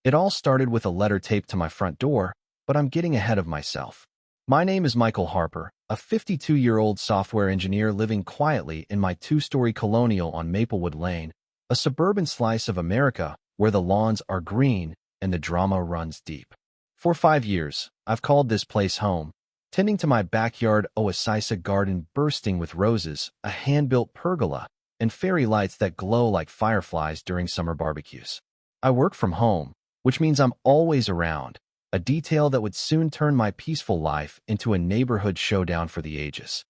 It all started with a letter taped to my front door, but I'm getting ahead of myself. My name is Michael Harper, a 52-year-old software engineer living quietly in my two-story colonial on Maplewood Lane, a suburban slice of America where the lawns are green and the drama runs deep. For 5 years, I've called this place home, tending to my backyard oasis garden bursting with roses, a hand-built pergola, and fairy lights that glow like fireflies during summer barbecues. I work from home, which means I'm always around, a detail that would soon turn my peaceful life into a neighborhood showdown for the ages.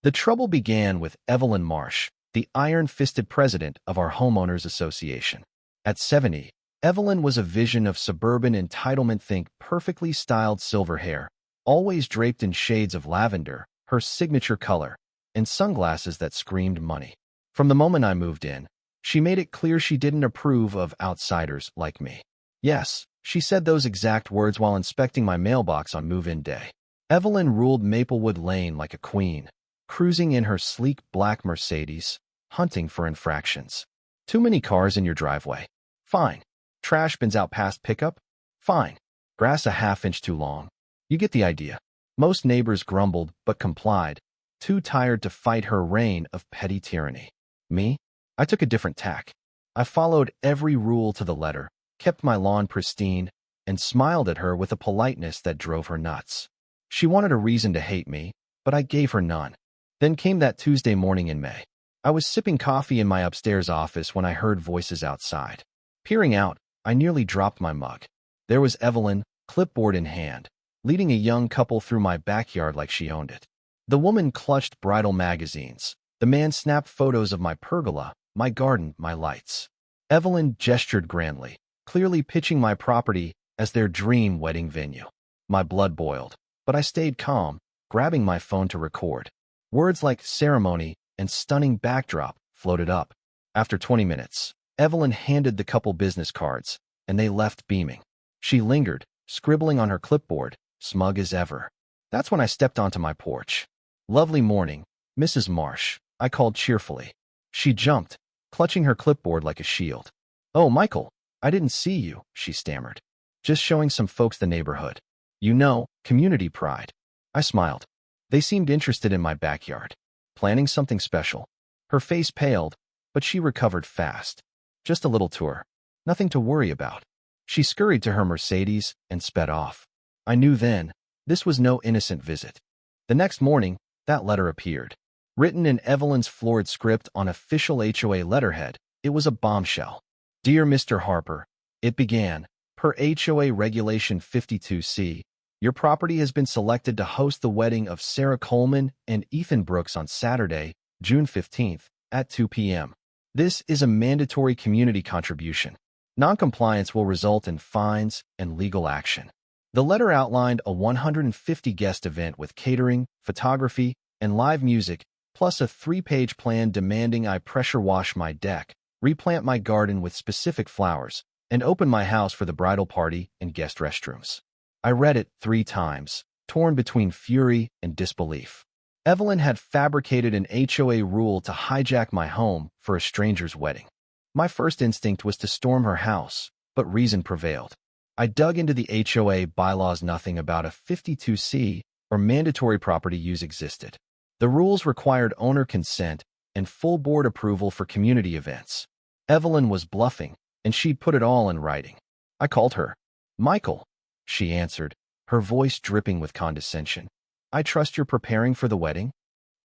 The trouble began with Evelyn Marsh, the iron-fisted president of our homeowners association. At 70, Evelyn was a vision of suburban entitlement. Think perfectly styled silver hair, always draped in shades of lavender, her signature color, and sunglasses that screamed money. From the moment I moved in, she made it clear she didn't approve of outsiders like me. Yes, she said those exact words while inspecting my mailbox on move-in day. Evelyn ruled Maplewood Lane like a queen, cruising in her sleek black Mercedes, hunting for infractions. Too many cars in your driveway? Fine. Trash bins out past pickup? Fine. Grass a half-inch too long? You get the idea. Most neighbors grumbled but complied, too tired to fight her reign of petty tyranny. Me? I took a different tack. I followed every rule to the letter, kept my lawn pristine, and smiled at her with a politeness that drove her nuts. She wanted a reason to hate me, but I gave her none. Then came that Tuesday morning in May. I was sipping coffee in my upstairs office when I heard voices outside. Peering out, I nearly dropped my mug. There was Evelyn, clipboard in hand, leading a young couple through my backyard like she owned it. The woman clutched bridal magazines. The man snapped photos of my pergola, my garden, my lights. Evelyn gestured grandly, clearly pitching my property as their dream wedding venue. My blood boiled, but I stayed calm, grabbing my phone to record. Words like ceremony and stunning backdrop floated up. After 20 minutes, Evelyn handed the couple business cards, and they left beaming. She lingered, scribbling on her clipboard, smug as ever. That's when I stepped onto my porch. "Lovely morning, Mrs. Marsh," I called cheerfully. She jumped, clutching her clipboard like a shield. "Oh, Michael, I didn't see you," she stammered. "Just showing some folks the neighborhood. You know, community pride." I smiled. They seemed interested in my backyard. Planning something special. Her face paled, but she recovered fast. "Just a little tour. Nothing to worry about." She scurried to her Mercedes and sped off. I knew then, this was no innocent visit. The next morning, that letter appeared. Written in Evelyn's florid script on official HOA letterhead, it was a bombshell. "Dear Mr. Harper," it began, "per HOA Regulation 52C, your property has been selected to host the wedding of Sarah Coleman and Ethan Brooks on Saturday, June 15th, at 2 p.m. This is a mandatory community contribution. Noncompliance will result in fines and legal action." The letter outlined a 150-guest event with catering, photography, and live music, plus a 3-page plan demanding I pressure wash my deck, replant my garden with specific flowers, and open my house for the bridal party and guest restrooms. I read it 3 times, torn between fury and disbelief. Evelyn had fabricated an HOA rule to hijack my home for a stranger's wedding. My first instinct was to storm her house, but reason prevailed. I dug into the HOA bylaws. Nothing about a 52C or mandatory property use existed. The rules required owner consent and full board approval for community events. Evelyn was bluffing, and she'd put it all in writing. I called her. "Michael," she answered, her voice dripping with condescension. "I trust you're preparing for the wedding?"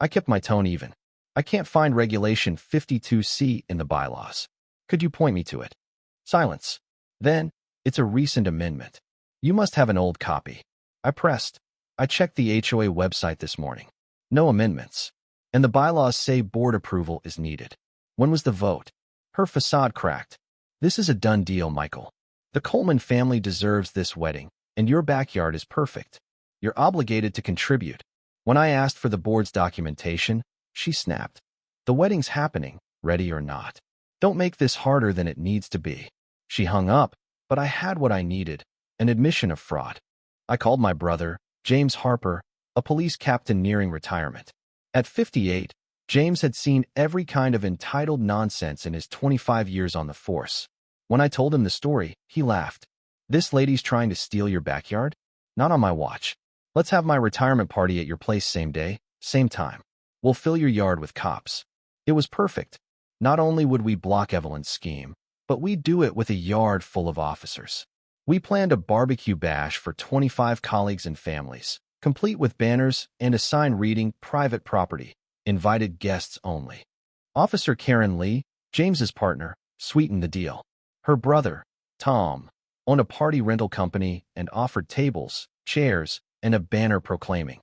I kept my tone even. "I can't find Regulation 52C in the bylaws. Could you point me to it?" Silence. Then, "It's a recent amendment. You must have an old copy." I pressed. "I checked the HOA website this morning. No amendments. And the bylaws say board approval is needed." When was the vote? Her facade cracked. "This is a done deal, Michael. The Coleman family deserves this wedding, and your backyard is perfect. You're obligated to contribute." When I asked for the board's documentation, she snapped. "The wedding's happening, ready or not. Don't make this harder than it needs to be." She hung up, but I had what I needed, an admission of fraud. I called my brother, James Harper, a police captain nearing retirement. At 58, James had seen every kind of entitled nonsense in his 25 years on the force. When I told him the story, he laughed. This lady's trying to steal your backyard? Not on my watch. Let's have my retirement party at your place same day, same time. We'll fill your yard with cops. It was perfect. Not only would we block Evelyn's scheme, but we'd do it with a yard full of officers. We planned a barbecue bash for 25 colleagues and families, complete with banners and a sign reading "Private Property, Invited Guests Only." Officer Karen Lee, James's partner, sweetened the deal. Her brother, Tom, owned a party rental company and offered tables, chairs, and a banner proclaiming,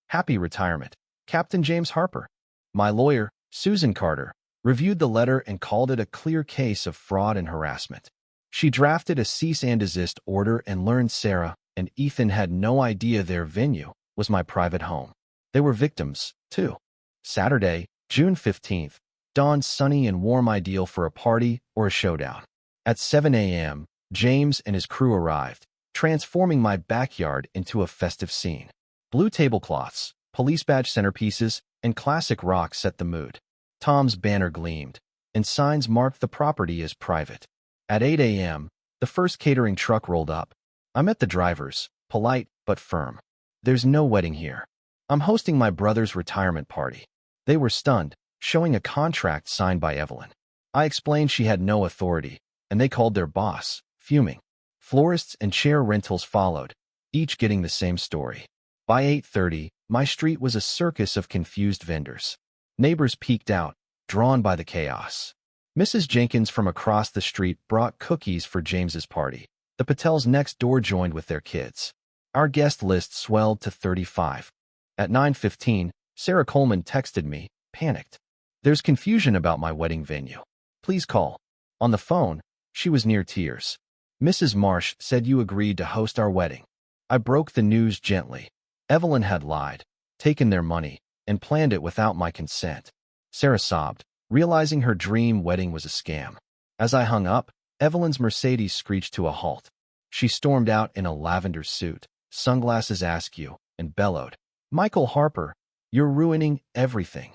"Happy Retirement, Captain James Harper." My lawyer, Susan Carter, reviewed the letter and called it a clear case of fraud and harassment. She drafted a cease and desist order and learned Sarah and Ethan had no idea their venue was my private home. They were victims, too. Saturday, June 15th, dawned sunny and warm, ideal for a party or a showdown. At 7 a.m., James and his crew arrived, transforming my backyard into a festive scene. Blue tablecloths, police badge centerpieces, and classic rock set the mood. Tom's banner gleamed, and signs marked the property as private. At 8 a.m., the first catering truck rolled up. I met the drivers, polite but firm. "There's no wedding here. I'm hosting my brother's retirement party." They were stunned, showing a contract signed by Evelyn. I explained she had no authority, and they called their boss, fuming. Florists and chair rentals followed, each getting the same story. By 8:30, my street was a circus of confused vendors. Neighbors peeked out, drawn by the chaos. Mrs. Jenkins from across the street brought cookies for James's party. The Patels next door joined with their kids. Our guest list swelled to 35. At 9:15, Sarah Coleman texted me, panicked. "There's confusion about my wedding venue. Please call." On the phone, she was near tears. "Mrs. Marsh said you agreed to host our wedding." I broke the news gently. Evelyn had lied, taken their money, and planned it without my consent. Sarah sobbed, realizing her dream wedding was a scam. As I hung up, Evelyn's Mercedes screeched to a halt. She stormed out in a lavender suit, sunglasses askew, and bellowed, "Michael Harper, you're ruining everything."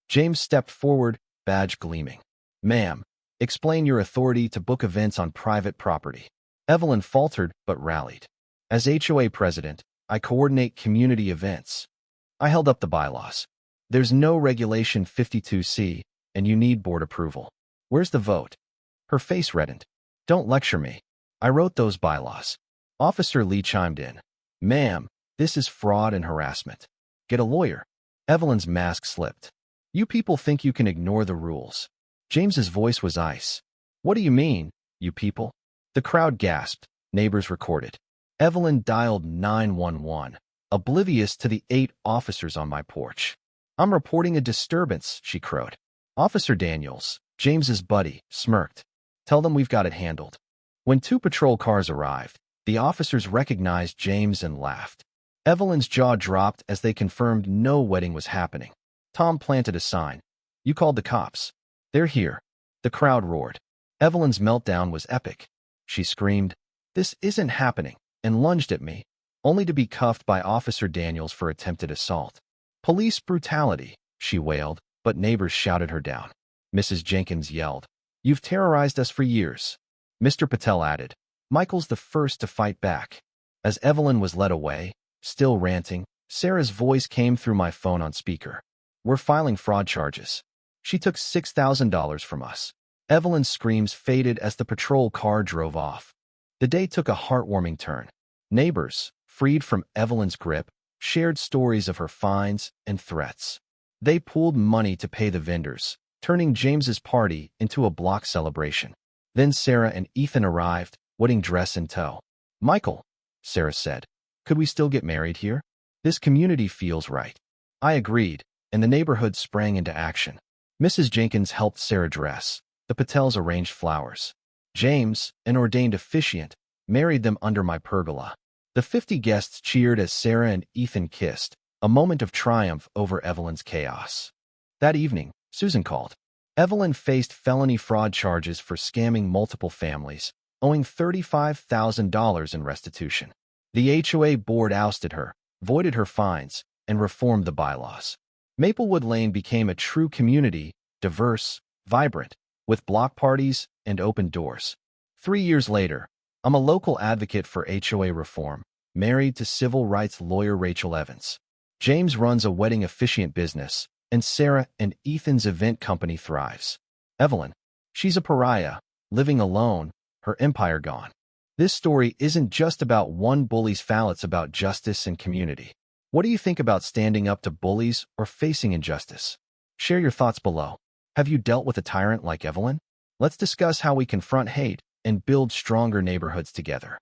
James stepped forward, badge gleaming. "Ma'am, explain your authority to book events on private property." Evelyn faltered but rallied. "As HOA president, I coordinate community events." I held up the bylaws. "There's no Regulation 52C, and you need board approval. Where's the vote?" Her face reddened. "Don't lecture me. I wrote those bylaws." Officer Lee chimed in. "Ma'am, this is fraud and harassment. Get a lawyer." Evelyn's mask slipped. "You people think you can ignore the rules." James's voice was ice. "What do you mean, you people?" The crowd gasped. Neighbors recorded. Evelyn dialed 911, oblivious to the 8 officers on my porch. "I'm reporting a disturbance," she crowed. Officer Daniels, James's buddy, smirked. "Tell them we've got it handled." When 2 patrol cars arrived, the officers recognized James and laughed. Evelyn's jaw dropped as they confirmed no wedding was happening. Tom planted a sign. "You called the cops. They're here." The crowd roared. Evelyn's meltdown was epic. She screamed, "This isn't happening," and lunged at me, only to be cuffed by Officer Daniels for attempted assault. "Police brutality," she wailed, but neighbors shouted her down. Mrs. Jenkins yelled, "You've terrorized us for years." Mr. Patel added, "Michael's the first to fight back." As Evelyn was led away, still ranting, Sarah's voice came through my phone on speaker. "We're filing fraud charges. She took $6,000 from us." Evelyn's screams faded as the patrol car drove off. The day took a heartwarming turn. Neighbors, freed from Evelyn's grip, shared stories of her fines and threats. They pooled money to pay the vendors, turning James's party into a block celebration. Then Sarah and Ethan arrived, wedding dress in tow. "Michael," Sarah said, "could we still get married here? This community feels right." I agreed, and the neighborhood sprang into action. Mrs. Jenkins helped Sarah dress. The Patels arranged flowers. James, an ordained officiant, married them under my pergola. The 50 guests cheered as Sarah and Ethan kissed, a moment of triumph over Evelyn's chaos. That evening, Susan called. Evelyn faced felony fraud charges for scamming multiple families, owing $35,000 in restitution. The HOA board ousted her, voided her fines, and reformed the bylaws. Maplewood Lane became a true community, diverse, vibrant, with block parties and open doors. 3 years later, I'm a local advocate for HOA reform, married to civil rights lawyer Rachel Evans. James runs a wedding officiant business, and Sarah and Ethan's event company thrives. Evelyn, she's a pariah, living alone, her empire gone. This story isn't just about one bully's foul, it's about justice and community. What do you think about standing up to bullies or facing injustice? Share your thoughts below. Have you dealt with a tyrant like Evelyn? Let's discuss how we confront hate and build stronger neighborhoods together.